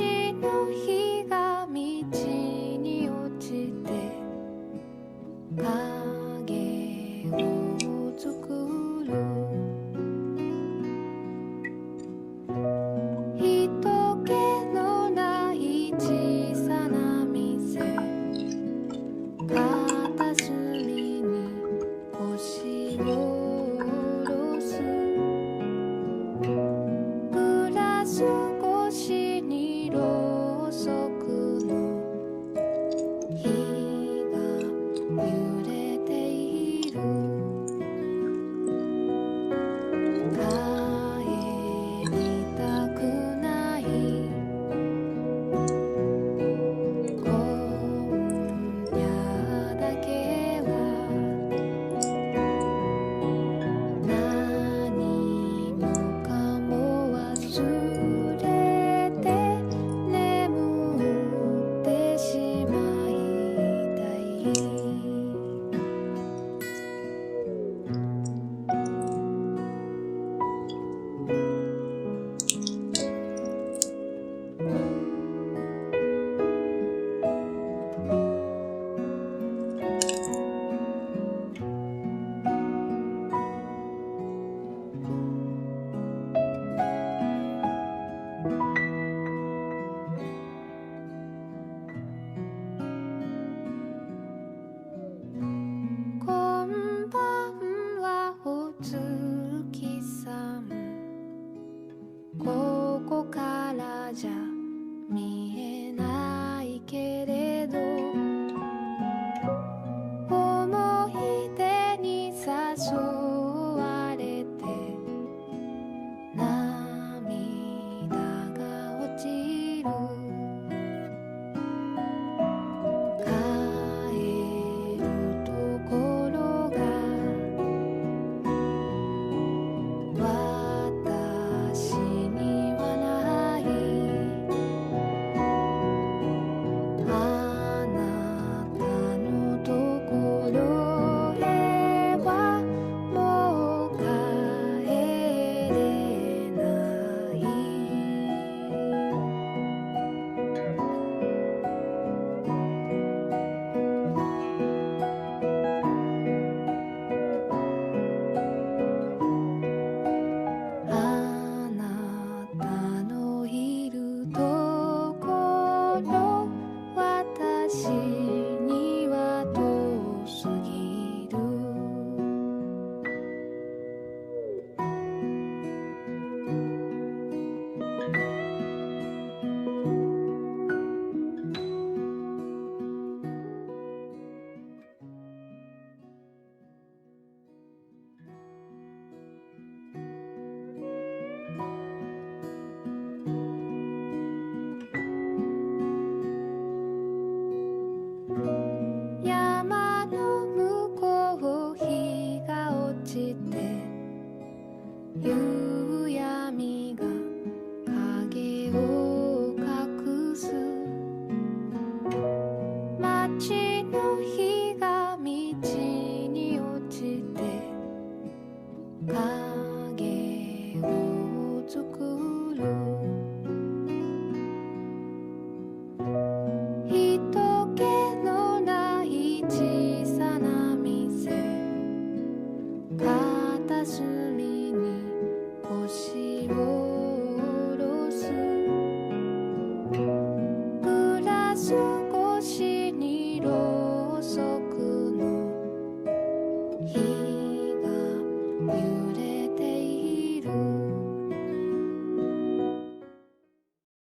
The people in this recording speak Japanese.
の日が道に落ちて影を作る人気のない小さな店片隅に腰を下ろすグラス越しにろうそくの火が揺れている帰りたくない今夜だけは何もかも忘れて眠ってしまいたいこんばんはお月さんここからじゃ見えないけれど思い出に誘われて涙が落ちる帰るところが私にはないあなたのところへはもう帰れないあなたのいるところ私には遠すぎる山の向こう日が落ちて夕闇が影を隠す街の日が道に落ちて影を作る人気のない小さな店片隅に腰を下ろすグラス越しにろうそくの火